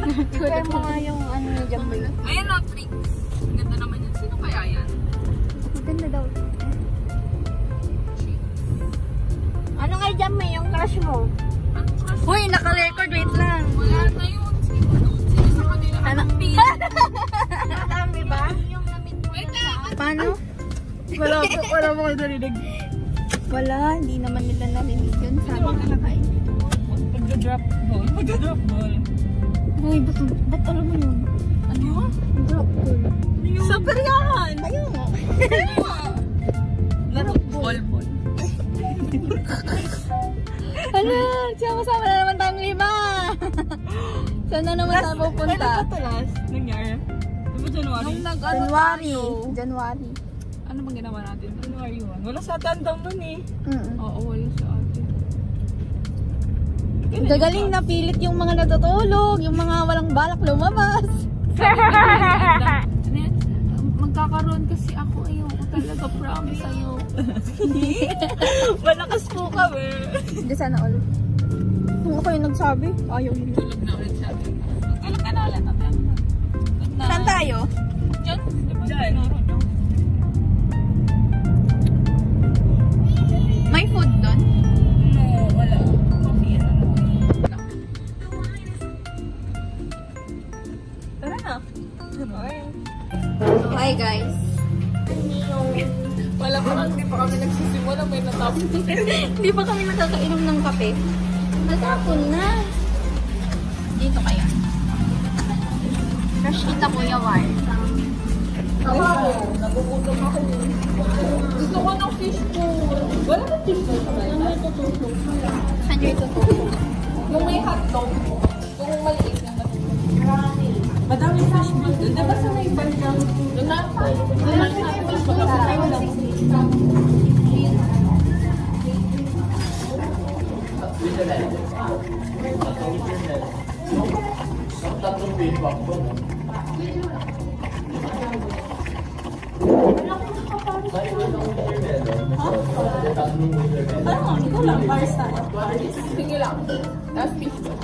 Kaya mo nga yung ano ni Jamboy. Ayan o, tricks. Ganda naman yun. Sino kaya yan? Maganda daw. Ano nga Jamboy yung crush mo? Ano crush? Uy, naka-record. Wait lang. Wala na yun. Sino sa kanila? Anong pin? Madami ba? Yung namit mo. Wait lang. Paano? Wala mo kayo narinig. Wala, hindi naman nila narinig yun. Sabi na nakain. Pagda-drop ball. Pagda-drop ball. Uy, ba't alam mo yun? Ano? Drop ball. Super yan! Ayun nga. Laro ball. Hala, sama-sama na naman tayong 5. Saan na naman tayo pupunta? Ano ba ito last? Nangyari? Ano ba January? January. Ano bang ginawa natin? January 1. Wala sa atin daw nun eh. Oo, wala sa atin. Gagaling na pilit yung mga natutulog, yung mga walang balak lumabas. Magkakaroon kasi ako ayoko talaga, promise sa'yo. Malakas po kami. Hindi sana all. Kung ako yung nagsabi, ayaw yun. Tulog na ulit siya. Tulog ka na ulit. Saan tayo? Diyan. Diyan. May food doon? No, wala. Coffee and ano. Tara na. Hi guys. Wala pa lang, hindi pa kami nagsisimula, may natapos. Hindi pa kami nakakainom ng kape. Natapon na. Dito kaya. Crush kita Kuya War. Nagugutom ako. Gusto ko ng fish pool. Wala na fish pool. Saan yung itutusok? Saan yung itutusok? Yung may hotdog. Yung maliit na madami fish pool doon. Diba sa may bandang? Doon na. Doon na fish pool. Ano? Ikaw lang. Paris tayo. Paris. Sige lang. Tapos fish pool.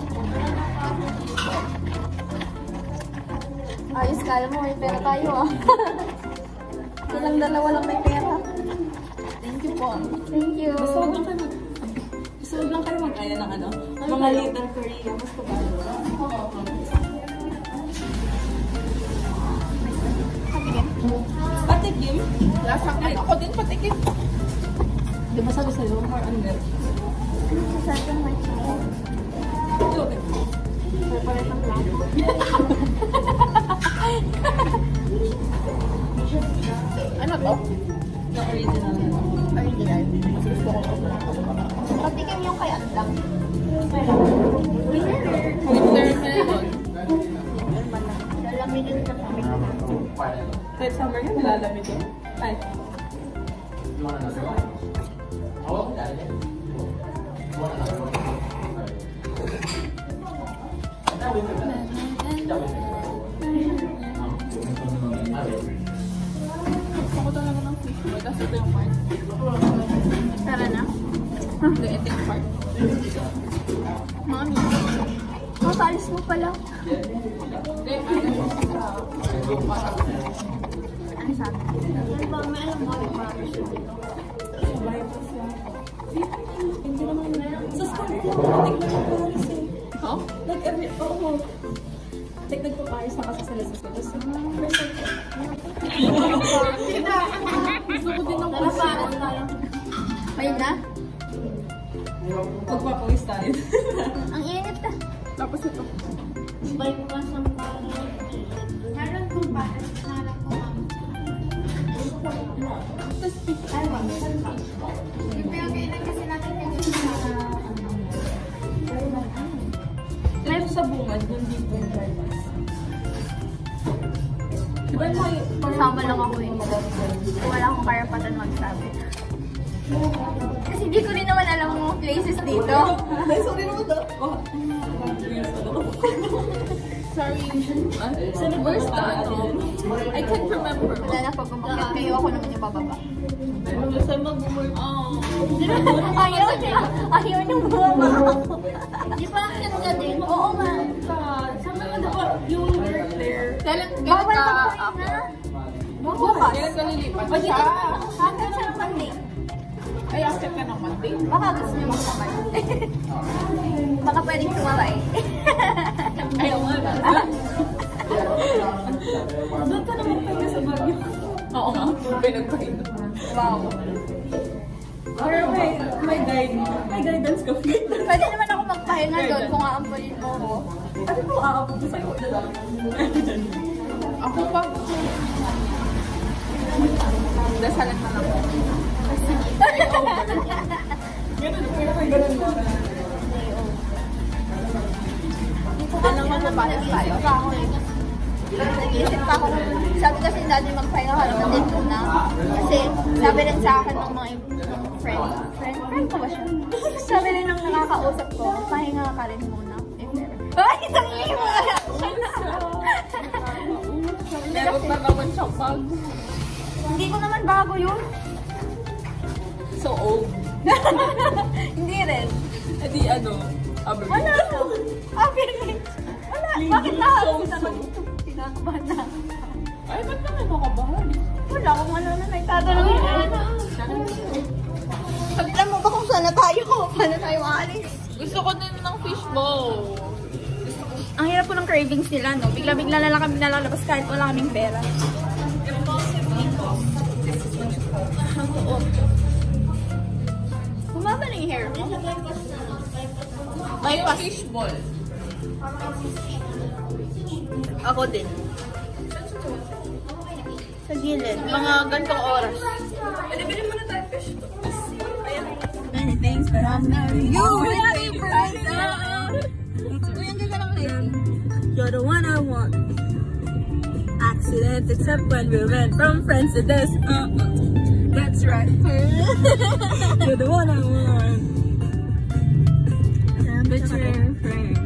Ayos, kala mo may pera tayo ah. Silang dalawa lang may pera. Thank you po. Thank you. Gusto lang kayo mag-aya ng ano? Mga Little Korea. Gusto ba? Patikim? Lasa ka. Ako din patikim. Di ba sabi sa'yo? More under. Saan yung may chicken? Ito. Papalit ang plato. Ano to? The original. Original. Gusto ko to. Patikim yung kay Andang. Winter melon. Lalamigin ka sa amin. Kahit summer yun, nilalamig yun. Ay. Gusto ko talaga ng fish bowl. Kasi ito yung part. Tara na. Hindi, ito yung part. Mami. Makalis mo pala. Ano sabi? Ano ba? May alam mo yung mga fish bowl. Hindi naman meron. Sa school ko, nagpapaaris eh. Huh? Like every, oo. Like nagpapaaris na kasi sila sa school. Tapos, gusto ko din ng pusin. Ayun na? Magpapawis tayo. Ang init ka. Tapos ito. Balik mo sa parang. Harap kong bakit. Harap ko ma'am. Tapos, Ay, ma'am. Ipiyagainan kasi natin kanina Meron sa bungad, yung dito yung drivers. Diba may... Kasama lang ako eh. Wala akong karapatan magsabi. Kasi hindi ko rin naman alam mga places dito. Sorry naman daw. Sorry. Where's the ano? I can't remember. Wala na pag pumpakit kayo, ako naman yung bababa. Saan mag-work? Ayaw niya. Ayaw niyang bumaba ako. Di ba action ka din? Oo nga. Saan naman ako Kailan Bawal ka ka ako? na. Bukas. Kailan ka lilipat siya? Hanggang siya ng Monday. Ay, accept ka ng Monday. Baka gusto niyo makasabay. Baka pwedeng sumabay. Ayaw nga na. Doon ka naman tayo sa Baguio. Oo nga, pinagpahinto. Wow. Pero may guidance ka. Pwede naman ako magpahinga doon kung aampulin mo ko. Ano po aabot mo sa'yo? Ako pa. Dasalan na lang. Ganun, pero may ganun mo. Alam mo na paano tayo? Nag-iisip pa ako. Sabi kasi dati magpahinga ka naman din muna. Kasi sabi rin sa akin ng mga friend ko ba siya? Sabi rin ng nakakausap ko, pahinga ka rin muna. Ay, isang mo! Meron pa naman siyang bago. Hindi ko naman bago yun. So old. Hindi rin. Edi ano? Wala. Abirmin. Wala. Bakit nakakausap naman ito? Pinakabahan na. Ay, ba't naman makabahan? Wala kung ano na nagtatanong. Alam mo ba kung saan na tayo? Paano tayo aalis? Gusto ko din ng fishbowl. Ang hirap po ng cravings nila, no? Bigla-bigla na lang kami nalalabas kahit wala kaming pera. Bumaba na yung hair mo. May fishbowl. Ako din. Sa gilid. Mga gantong oras. Pwede bilhin mo na tayo fishbowl. Many things, but I'm not you. You're the one I want. Accidents, except when we went from friends to this. That's right. You're the one I want. But you're a friend.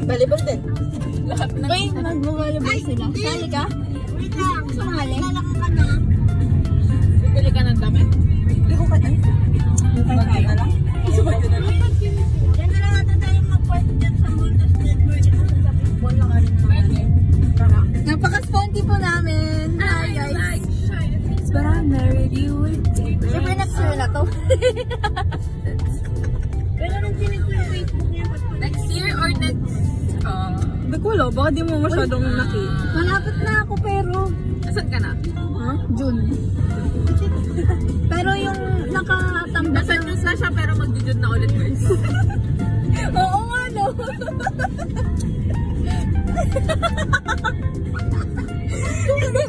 Balibol din. Lahat na. Uy, mag-volleyball sila. Sali ka? Wait lang. Sumali. Lalaki ka na. Bibili ka ng damit. Ikaw ka na. Magkano na lang? Yan na lang natin tayo mag-park dyan sa Multos Network. Sa football lang rin. Pwede. Napaka-sponty po namin. Hi guys. But I married you with Siyempre next year na to. pero nung tinig ko yung Facebook niya, Next year or next? hindi ko alam, baka di mo masyadong nakita. Malapit na ako pero... Nasaan ka na? Ha? June. Pero yung nakatambak Nasa news na siya pero mag-june na ulit guys. Oo nga no.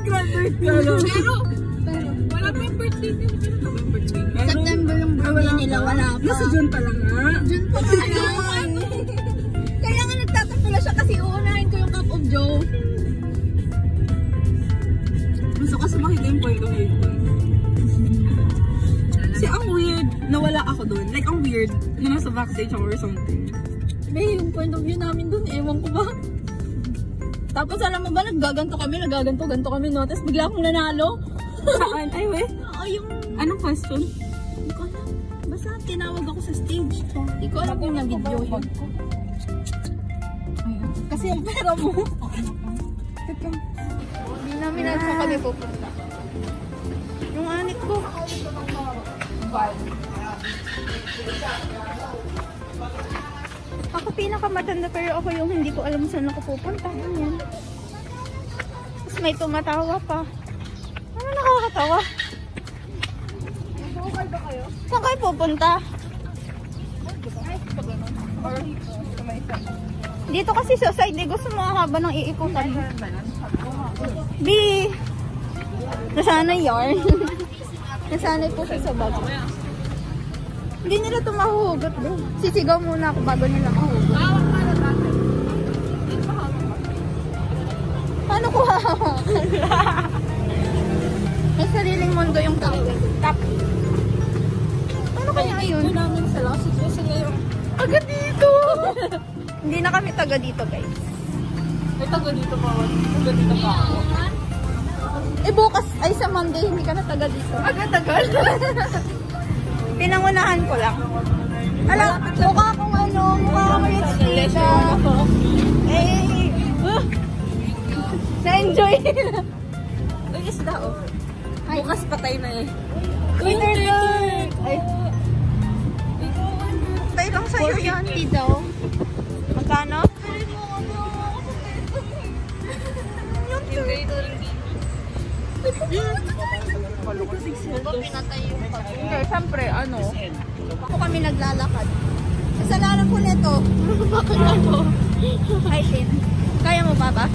Graduate ka na. Pero wala pa yung birthday niya. Pero ka ba yung birthday niya? September yung birthday nila, wala pa. Nasa June pa lang nga. June pa nga yan. Kaya nga nagtatapula siya kasi uunahin ko yung Cup of Joe. Gusto kasi makita yung point of view ko. Kasi ang weird na wala ako doon. Like, ang weird na nasa backstage ako or something. May yung point of view namin dun, ewan ko ba. Tapos alam mo ba, naggaganto kami, no? Tapos bigla akong nanalo. Saan? Ay, weh. Yung... Anong question? Hindi ko alam. Basta tinawag ako sa stage. Hindi ko alam kung na-video yun. Kasi yung pera mo. Hindi namin alam kung kami pupunta. Yung anit ko. Ako pinakamatanda pero ako yung hindi ko alam saan ako pupunta. Ganyan. Tapos may tumatawa pa. Ano nakakatawa? Saan kayo pupunta? Dito kasi sa side, gusto mo haba ng iikutan mo. B! Nasanay yarn. Nasanay po siya sa bago. Hindi nila ito mahuhugot din. Sisigaw muna ako bago nila mahuhugot. Paano ko hahawakan? May sariling mundo yung tao. Tap. Paano kaya yun? Ito namin sa lasit ko sila yung... Taga dito! Hindi na kami taga dito, guys. May taga dito pa. Taga dito pa ako. Eh bukas, ay sa Monday, hindi ka na taga dito. Tagal. Pinangunahan ko lang. Alam, mukha akong ano, Pressure ako. Eh! Na-enjoy! Uy, isda oh. Bukas patay na eh. Uy, turtle! Ay. Tayo lang sa'yo yan, daw. Magkano? Yung turtle. Pinatay yung pag. Okay, siyempre, ano? Ako kami naglalakad. Kasalanan ko nito. Bakit ako? Ay, Shin. Kaya mo ba ba?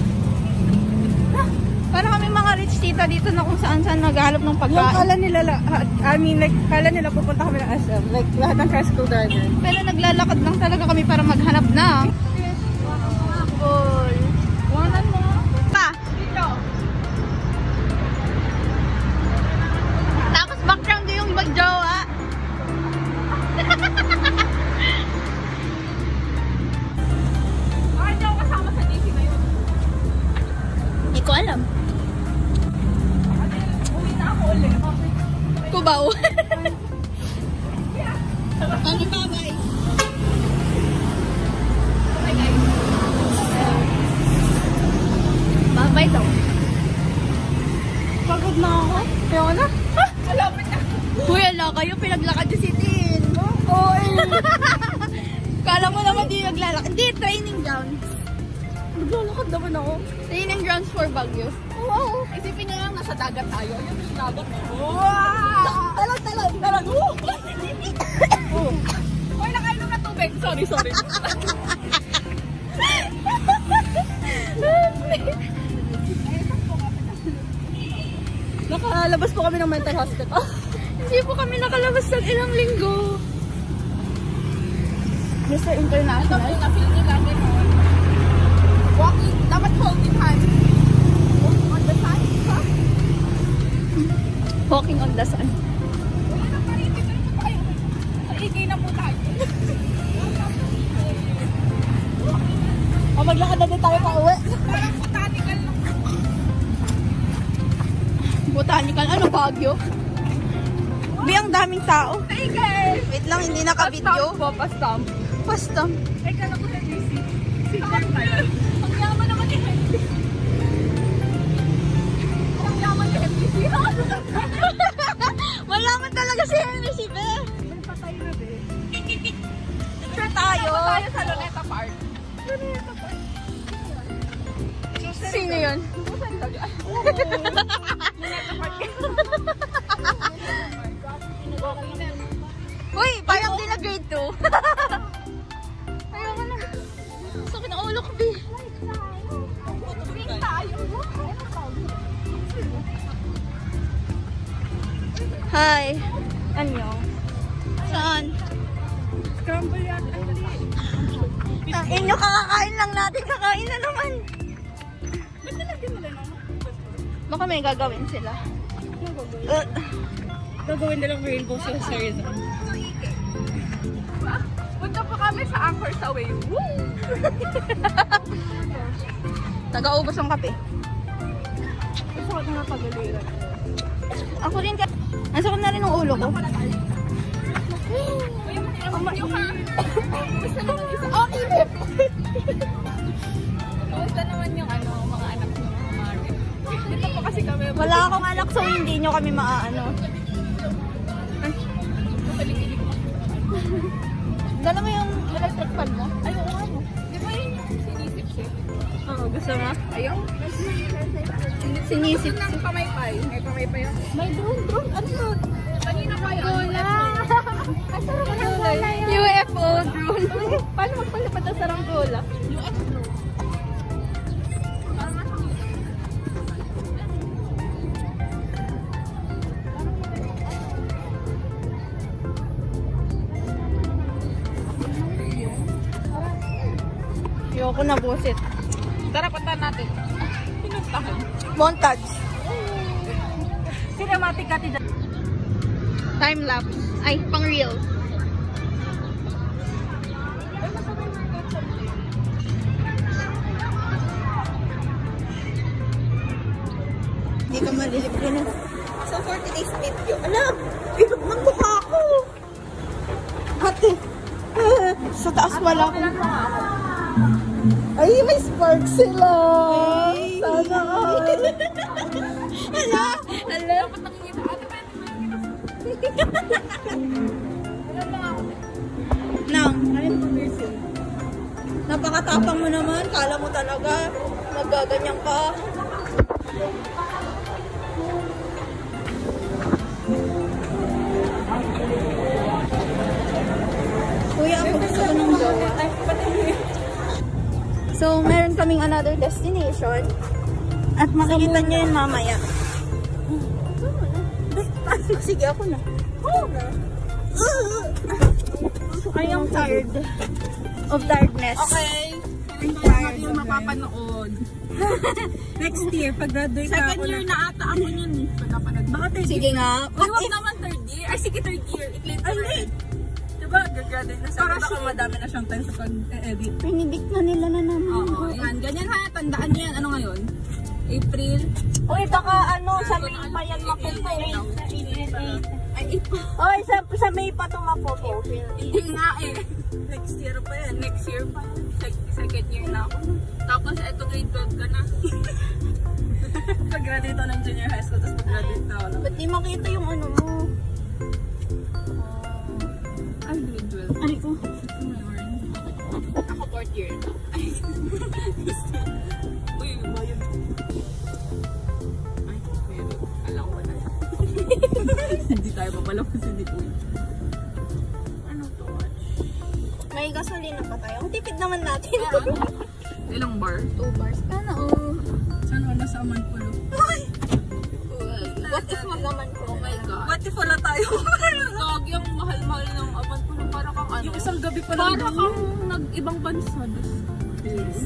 Para kami mga rich tita dito na kung saan-saan maghanap ng Yung pagkain. kala nila, kala nila pupunta kami ng SM. Like, lahat ng car school driver. Pero naglalakad lang talaga kami para maghanap ng ball. Wanan mo. Pa! Tapos background yung magjowa. Bakit niyo ako kasama sa DC na yun? Hindi ko alam. Uwi na ako ulit. Kubaw. Ano ba, bay? Babay daw. Pagod na ako. Kaya na? Malapit na. Uy, ala kayo, pinaglakad yung sitin. Oo, Kala mo naman di naglalakad. Hindi, training grounds. Naglalakad naman ako. Training grounds for Baguio. Wow. Isipin niyo lang, nasa dagat tayo. Ayun, nasa dagat. Wow! Talag! Uy, nakainom na tubig. Sorry. Nakalabas po kami ng mental hospital. Hindi po kami nakalabas ng ilang linggo. Mr. International. Na-feel niyo lang yun. Walking, dapat holding hands. Walking on the sun. Walking on the sun. Wala na marinig. Ano pa kayo? Saigay na po tayo. O, maglakad na din tayo pa uwi. Parang botanical lang. Botanical. Ano, Baguio? Bi, ang daming tao. Saigay! Wait lang, hindi naka-video. Pastamp. Pastam. Ay, kala ko sa JC. Si Juan tayo. Ang yaman naman ni Henry. Ang yaman ni Henry. Wala man talaga si Henry si Be. May patay na din. Picture tayo. Tayo sa Luneta Park. Luneta Park. Sino yun? Saan tayo? Luneta Park. Uy, parang din na grade 2. Ayoko na. Sakit ang ulo ko, Bi. Hi. Anyo? Saan? Scramble yan. Inyo, kakakain lang natin. Kakain na naman. Ba't nalagyan nila naman? Baka may gagawin sila. Gagawin nilang rainbow sa Sarizon. Punta pa kami sa Anchor sa Wave. Woo! Taga-ubos ang kape. Gusto ko na pagaliran. Ako rin ka. Nasakot na rin ang ulo ko. Gusto naman isa. Oh, Ibip! Kamusta naman yung mga anak mo, Mari? Dito po kasi kami. Wala akong anak so hindi nyo kami maaano. Masalikilig mo. Dala mo yung electric fan mo? Ay, oo ano. Di ba yun yung sinisip-sip? Oo, gusto mo? Ayaw. Sinisip. Ng pamaypay. May pamaypay yun. May drone. Ano yun? Kanina pa yun. Asarap ng gola yan. UFO drone. Paano magpalipad ang saranggola? UFO. Ayoko na busit. Tara, punta natin. Pinuntahan. Montage. Cinematic ka tida. Time lapse. Ay, pang real. Hindi ka malilibre na. So, for today's video, alam, bilog ng mukha ko. Ate, sa taas wala akong Ay, may spark sila! Sana all! Hala! Hala! Nang, napakatapang mo naman. Kala mo talaga magaganyan ka. Kuya, ako gusto ko ng jowa. So, meron kaming another destination. At makikita nyo yun mamaya. Sige, ako na. I am tired of tiredness. Okay. I'm tired. Yung mapapanood. Next year, pag-graduate ka Second year na ata ako yun. Pagkapanood. Baka third Sige nga. Ay, wag naman third year. Ay, sige third year. I-claim ko na. Diba, gagraduate na siya. Baka madami na siyang time sa pag-edit. Prinidict na nila na naman. Oo, yan. Ganyan ha. Tandaan niyo yan. Ano ngayon? April. Uy, baka ano, sa May pa yan mapupo. Ay, April. Uy, sa May pa ito mapupo. Hindi nga eh. Next year pa yan. Next year pa. Second year na ako. Tapos eto grade 12 ka na. Pag-graduate ako ng junior high school, tapos pag-graduate na ako. Ba't di makita yung ano mo? Ay, grade 12. Ari ko. Ako 4th year na. Ay, uy, bayad. Ay, pero alam ko na. Hindi tayo papalapos hindi po. Ano to? May gasolina pa tayo. Ang tipid naman natin. Ilang bar? 2 bars. Sana oh. Sana wala sa aman ko. What if magaman ko? Oh my God. What if wala tayo? Gagi, ang mahal-mahal ng aman ko. Para kang ano? Yung isang gabi pa lang. Para kang nag-ibang bansa. Yes.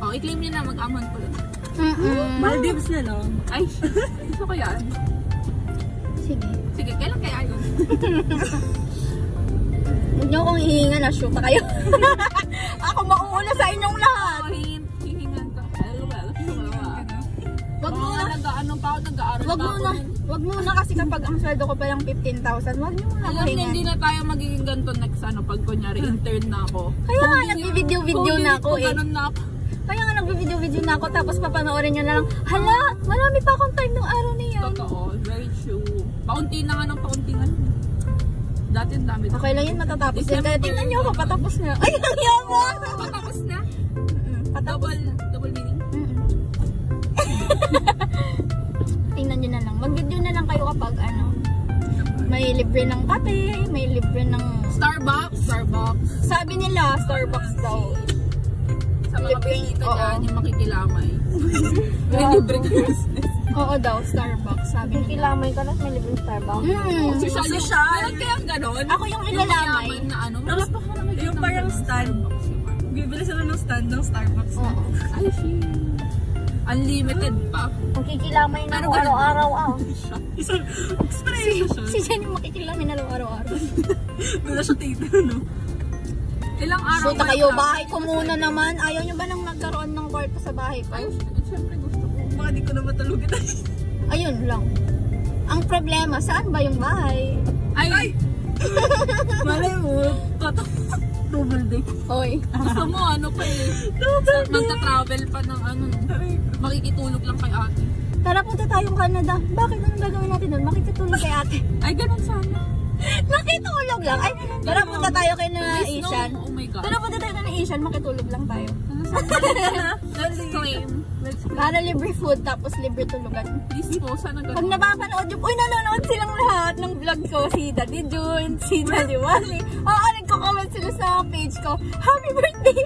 Oh, i-claim niyo na mag-aman ko lang. Maldives na lang. Ay, gusto ko yan. Sige. Sige, kailan kaya yun? Huwag niyo akong hihinga na shoot kayo. Ako mauuna sa inyong lahat. Oh, hihingan ka. Wag muna. Nag-ano pa ako, nag-aaral Wag pa ako. muna. Wag muna kasi kapag ang sweldo ko pa lang 15,000. Wag niyo muna Alam niyo, hindi na tayo magiging ganito next ano, pag kunyari intern na ako. Kaya nga nagbi-video-video na ako eh. Ganun na ako. Kaya nga nagbi-video na ako tapos papanoorin niyo na lang. Hala, marami pa akong time ng araw na yan. Totoo, very true. Paunti na nga ng paunti nga. Dati ang dami. Okay lang yan, matatapos yan. Kaya tingnan niyo ako, patapos na. Ay, ang yaman! Patapos na? Patapos na. Double meaning? Tingnan niyo na lang. Mag-video na lang kayo kapag ano. May libre ng kape, may libre ng... Starbucks? Sabi nila, Starbucks daw. Sa mga Libre, bisita oo. dyan, yung makikilamay. May libre ka business. Oo daw, Starbucks. Sabi nila. Kilamay ka na, may libre Starbucks. Social. Meron kayang ganon? Ako yung ilalamay. Yung na ano. Wala pa ka naman Yung parang stand. Bibili sila ng stand ng Starbucks. Oo. Ay, shit. Unlimited pa. Makikilamay na Pero ako ganun. araw-araw. Isang spray. Si Jenny makikilamay na lang araw-araw. Wala siya tita, no? Ilang araw Punta kayo, bahay ko muna naman. Ayaw nyo ba nang nagkaroon ng kwarto sa bahay ko? Ay, syempre gusto ko. Baka di ko na matulugan. Ayun lang. Ang problema, saan ba yung bahay? Ay! Malay mo, double day. Hoy. Gusto mo ano pa eh. Magta-travel pa ng ano. Makikitulog lang kay ate. Tara, punta tayong Canada. Bakit? Anong gagawin natin doon? Makikitulog kay ate. Ay, ganun sana. Makitulog lang. Ay, tara, punta tayo kay na Please, no. Asian. Oh my God. Tara, punta tayo na Asian. Makitulog lang tayo. Let's claim. Para libre food, tapos libre tulugan. Please po, sana Pag ganun. napapanood yung, uy, nanonood silang lahat ng vlog ko. Si Daddy June, si Daddy Wally. Oo, nagko-comment sila sa page ko. Happy birthday!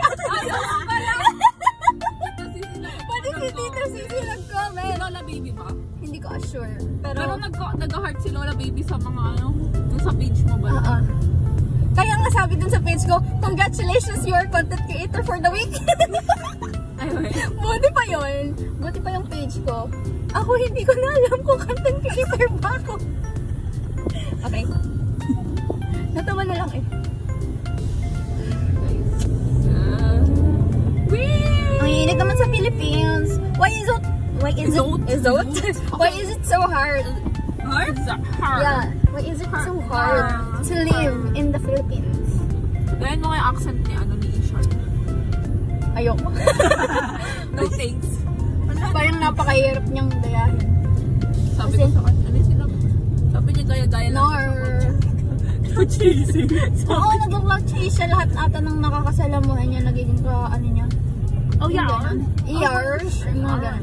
Pwede si Tita Sisi nag-comment. Lola Baby ba? Hindi ko sure. Pero, Pero nag-heart si Lola Baby sa mga ano, yung sa page mo ba? oo. Kaya nga sabi dun sa page ko, congratulations, you are content creator for the week. Ay, wait. Buti pa yun. Buti pa yung page ko. Ako hindi ko na alam kung content creator ba ako. Okay. Natawa na lang eh. Ang init naman sa Philippines. Why is it so hard? Hard? Hard. Yeah. Why is it so hard to live in the Philippines? Gawin mo nga yung accent ni ano ni Ishan. Ayoko. No thanks. Parang napakahirap niyang dayahin. Sabi ko sa kanya, ano sila? Sabi niya gaya-gaya lang. Nar. Cheesy. Oo, nag-vlog cheese siya. Lahat ata ng nakakasalamuhan niya, nagiging ano niya. Oh, yeah. Ears. Yung mga ganun.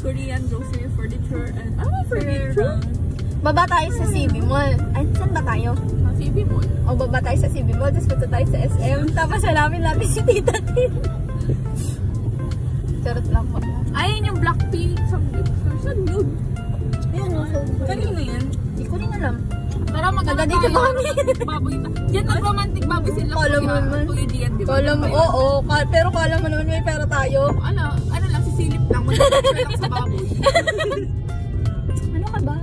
Korean grocery furniture and furniture. Baba tayo sa CB Mall. Ay, saan ba tayo? CB Mall. O, baba tayo sa CB Mall, tapos punta tayo sa SM. Tapos hanapin natin si Tita Tin. Charot lang po. Ayun yung Blackpink. Saan yun? Ayun, Kanina yan? hindi ko rin alam. Tara, maganda Dito ba kami? baboy na. Diyan ang romantic baboy sila. Kala mo naman. Kuya Gian, di ba? Kala mo, oo. Pero kala mo naman may pera tayo. Ano lang, sisilip lang. Magkakasya lang sa baboy. Ano ka ba?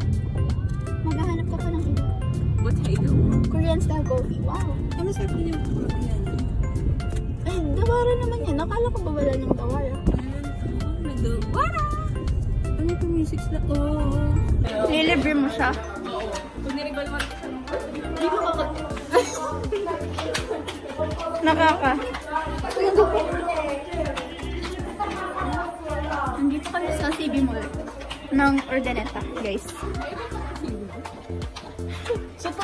Maghahanap ka pa ng iba. Potato. Korean style coffee. Wow. Ano sa akin yung Korean? Ay, dawara naman yan. Nakala ko ba wala ng dawara? Wala! Ano ito music na? Oh. Lilibre mo siya. Pag niribal mo. Nakaka. Nandito kami sa CB Mall ng Urdaneta, guys.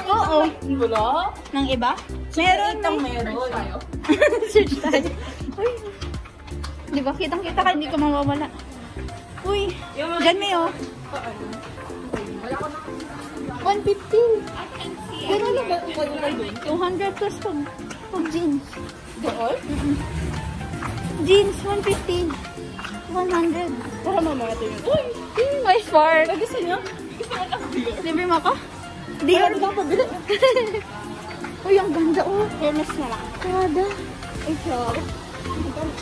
Oo. Wala? Ng iba? Meron. Meron. Search tayo. Uy. Di ba? Kitang-kita ka, hindi ka mawawala. Uy. Diyan may oh. 150. Ganun na ba? 200 plus pag jeans. Doon? Jeans, 150. 100. Para mamaya ito yun. Uy! May spark. Gusto niyo? Gusto mo lang beer? Libre mo ako? Dior. Uy, ang ganda oh. Hermes na lang. Prada. Ay, sorry.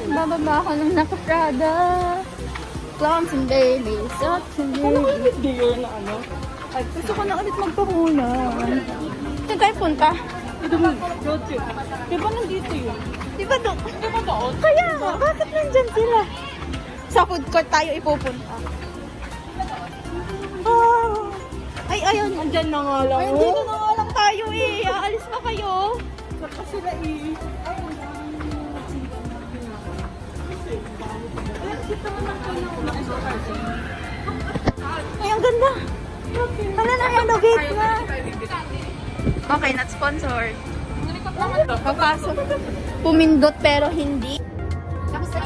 Bababa ako ng naka-Prada. Clowns and babies. Socks and babies. Beer na ano? Ay, gusto ko na ulit magpahunan. Saan tayo punta? Ito mo, road trip. Di ba nandito yun? Di ba doon? Di ba doon? Kaya, bakit nandyan sila? Sa food court tayo ipupunta. Oh. Ay, ayun. Andyan na nga lang. Ay, dito na nga lang tayo eh. Aalis na kayo. Saka sila eh. Ay, ang ganda. Hala na, yung gate na. Okay, not sponsored. Papasok. Pumindot pero hindi. Tapos na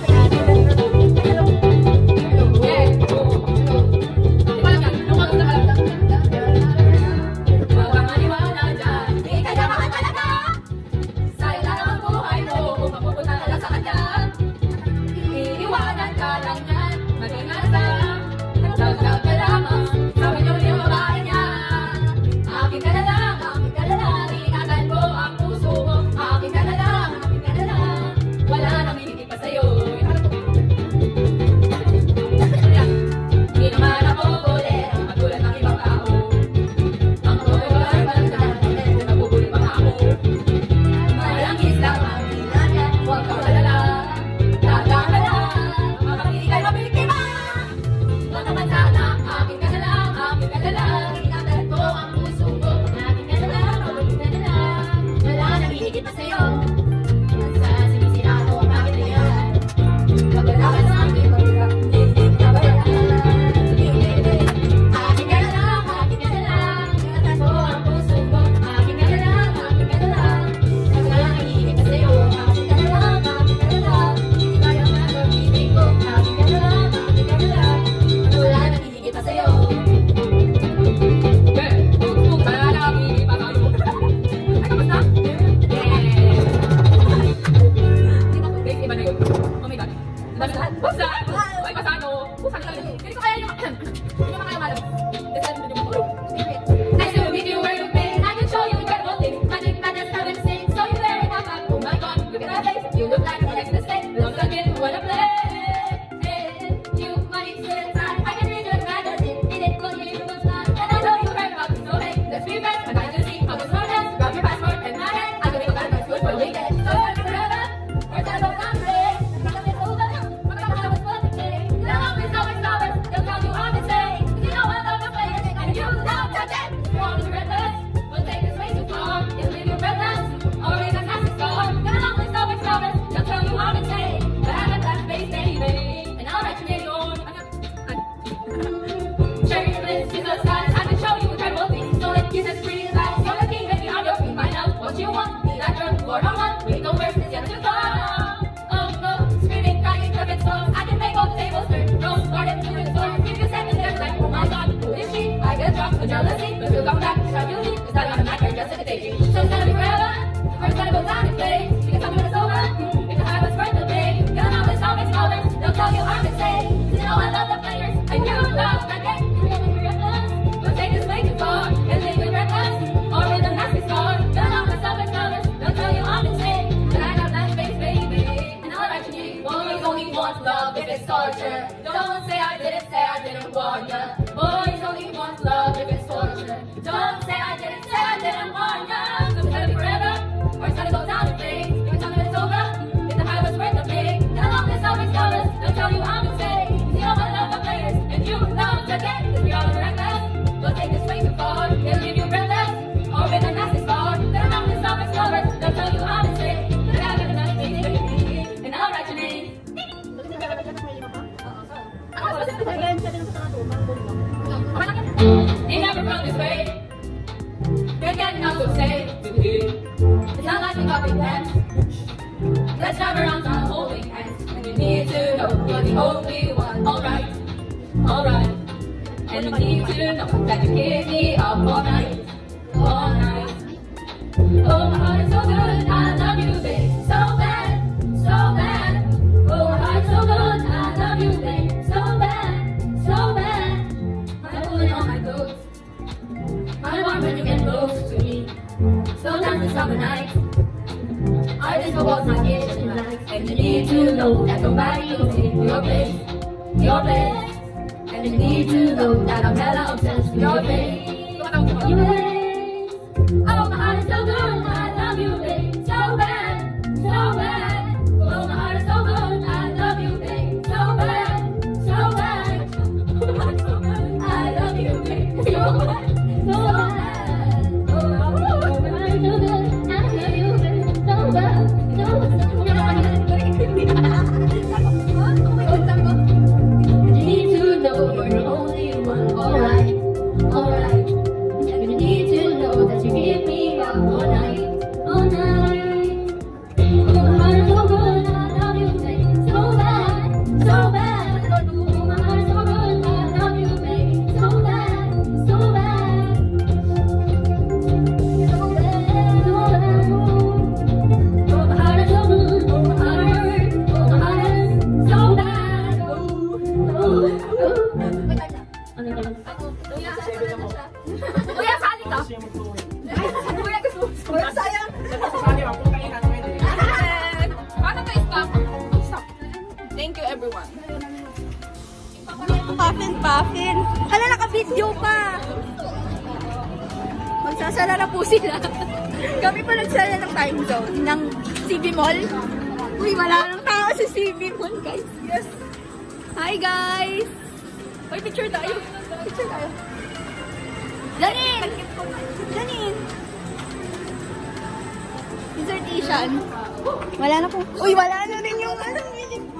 off with jealousy, but you'll come back and try to leave. It's not gonna matter, just like a daydream. So it's gonna be forever, or it's gonna go down in flames. You can tell me when it's over, if the high was worth the pain. You'll know it's always over, they'll tell you I'm insane. You know I love the players, and you love the game. You're gonna be reckless, but take this way too far, and leave it reckless, or with a nasty scar. You'll know it's always over, they'll tell you I'm insane. But I got that face, baby, and all that you need. Boys only want love if it's torture. Don't say I didn't warn ya. Boys only want love if it's torture. Don't say I didn't warn ya. So it's gonna be forever, or it's gonna go down in flames. You can tell me when it's over, if the high was worth the pain. They'll always tell us, they'll tell you I'm insane. You know I love the players, and you love the game. Cause we all reckless, we'll take this way too far. They'll leave you breathless, or with a nasty scar. They'll always tell us, they'll tell you I'm insane. But I got enough things, baby, and I'll write your name. They never run this way. They're getting out to say it's not like we got big plans. Let's never run down holding hands. And you need to know you're the only one. Alright, alright. And you need to know that you keep me up all night, all night. Oh, my heart is so good, I love you, babe, so bad, so bad. Oh, my heart is so good, I love you, babe, so bad, so bad. I'm pulling on my clothes. I'm warm when you get close to me. Sometimes it's summer nights. I just walk my kitchen lights. And you need to know that nobody will take your place, your place. And you need to know that I'm hella obsessed with your face, your face. Oh, my heart is so good, I love you, babe, so bad, so bad. Oh, my heart is so good, I love you, babe, so bad, so bad. Oh, my heart is so good, I love you, babe, so bad, so bad. Oh, my heart is so good, I love you, babe, so bad, so bad. You need to know you're the only one, alright, alright. And you need to know that you give me up all night, all night. Oh, my heart is so good, I love you, babe, so bad, so bad. Oh, my heart is so good, I love you, babe, so bad, so bad. So bad, so bad. Oh, my heart is so good, oh, my heart, oh, my heart is so bad. Oh, ano ka lang? Kuya, sali ka? Kuya, kuya, sayang. Paano tayo stop? Thank you, everyone. Puffin. Hala, naka-video pa. Magsasara na po sila. Kami pa nagsara ng time zone ng CB Mall. Uy, wala nang tao sa CB Mall, guys. Yes. Hi, guys. Uy, picture tayo. Picture tayo. Janine! Janine! Dissertation. Wala na po. Uy, wala na rin yung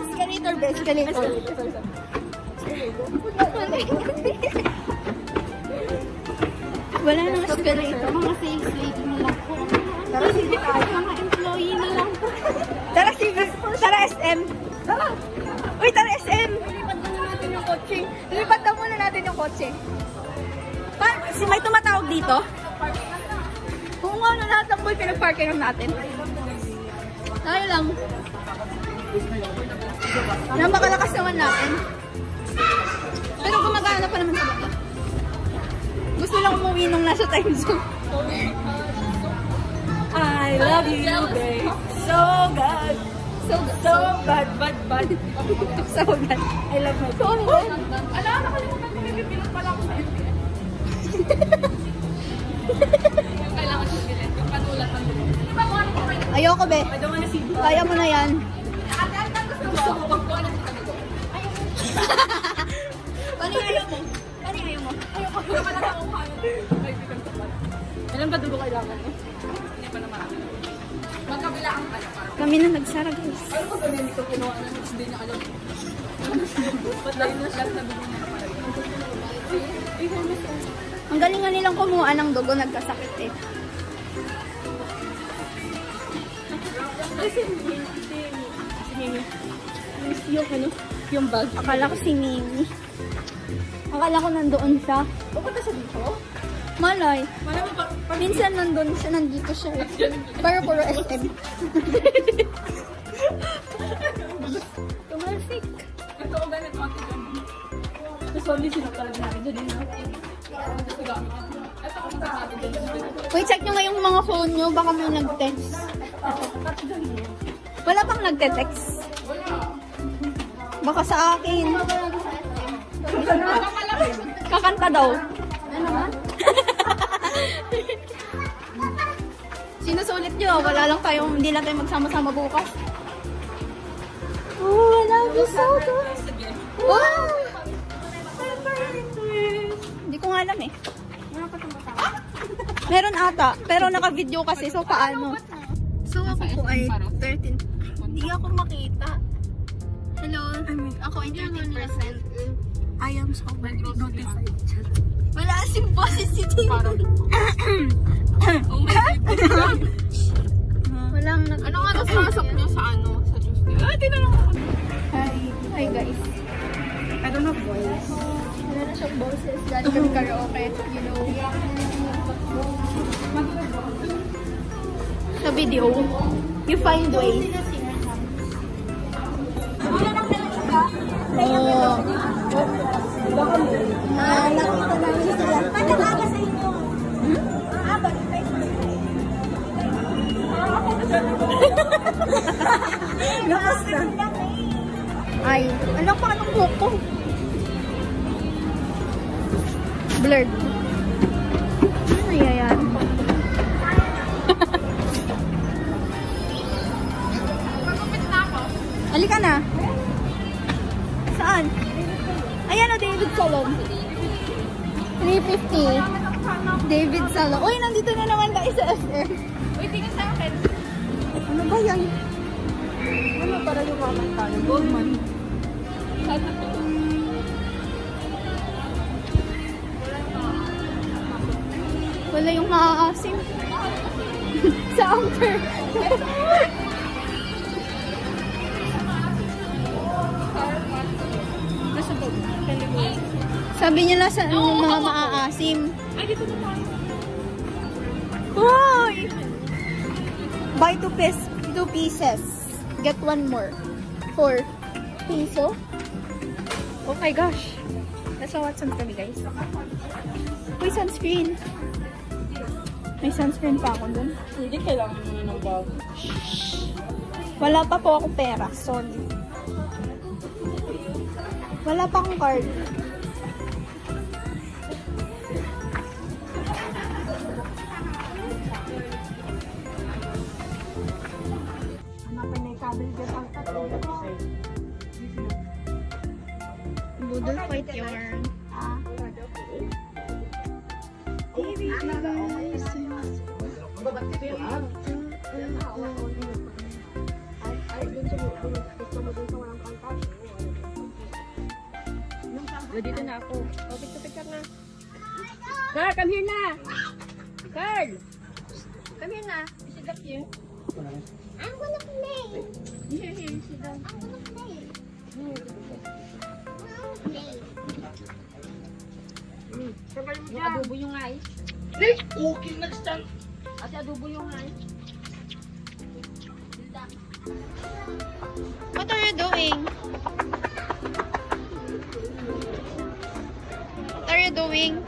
escalator, best escalator. Wala na escalator. Mga sales lady na lang po. Tara, sige tayo. Mga employee na lang po. Tara, sige. Tara, SM. Tara. Uy, tara, SM. Ilipat muna natin yung kotse. Ilipat daw muna natin yung kotse. May tumatawag dito? Kung ano lahat ng pool pinag-parking natin. Tayo lang. Napakalakas naman natin. Pero gumagana pa naman sa bata. Gusto lang umuwi nung nasa time zone. I love you, babe. So good. So bad. So good. I love my So good. Ala, nakalimutan ko, bibilang pala ako sa MPN. Yung kailangan sa bilet, yung panulat ng bilet. Di ba kung ano ko kayo? Ayoko, be. Kaya mo na yan. Gusto ko bang doon ang kanito? Paano ayaw mo? Ayoko naman ang akong kanin. Ilan ba dulo kailangan? Hindi pa naman. Magkabilaan ka na parang. Kami na nagsara, guys. Pero kung ganyan ito, kinuha na hindi niya alam. Ba't lang yung last na bigyan niya naman? Ang galing nga nilang kumuha ng dugo, nagkasakit eh. Si Mimi. Yung bag. Akala ko si Mimi. Akala ko nandoon siya. Pupunta siya dito? Malay. Malam mo pa. Minsan nandun siya, nandito siya. Pero puro SM. Tumalsik. Ito ko ganit mga tigan. Tapos only sinapalad natin dyan din. Ito ko sa atin dyan. Wait, check nyo nga yung mga phone nyo. Baka may nag-text. Wala pang nagte-text. Baka sa akin. Kakanta daw. Ano ba? Sinusulit nyo. Wala lang tayo, hindi lang tayo magsama-sama bukas. Oh, I love you so much. Wow! Hindi ko nga alam eh. Meron ata, pero naka-video kasi, so paano? So ako po ay 13. Hindi ako makita. Hello? Ako ay 13%. I am so notified. Wala kasing boses si Tim. Walang nag- Ano nga tas pasok nyo sa ano? Sa Tuesday? Ah, tinanong ako. Hi guys. I don't have voice. Wala na siyang boses. Galing kami karaoke. You know. Sa video, you find ways. Oh. Nakita namin sila. Pagkakaga sa inyo. Lakas na. Ay, alam pa anong buhok ko. Blurred. Ano yan? Magupit na ako. Halika na. Saan? Ayan o, David Salon. 350. David Salon. Uy, nandito na naman tayo sa SM. Uy, tingin sa akin. Ano ba yan? Ano para yumaman tayo? Goldman. Sana to. Wala yung maaasim. Sa anchor. Nasa bag. Sabi niya lang sa yung mga maaasim. Ay, dito na tayo. Hoy! Buy 2 pieces. Get 1 more. 4 piso. Oh my gosh. Nasa Watsons kami, guys. Uy, sunscreen. May sunscreen pa ako dun. Hindi kailangan mo na ng bag. Wala pa po ako pera. Sorry. Wala pa akong card. Hanapan na yung kabel dyan. Budol fight yarn. Dito na ako. Oh, picture na. Girl, come here na. Girl. Come here na. Sit up here. I'm gonna play. Here, sit down. I'm gonna play. Yung adobo yung ay. Okay, next time. Ate adobo yung ay. What are you doing? What are you doing?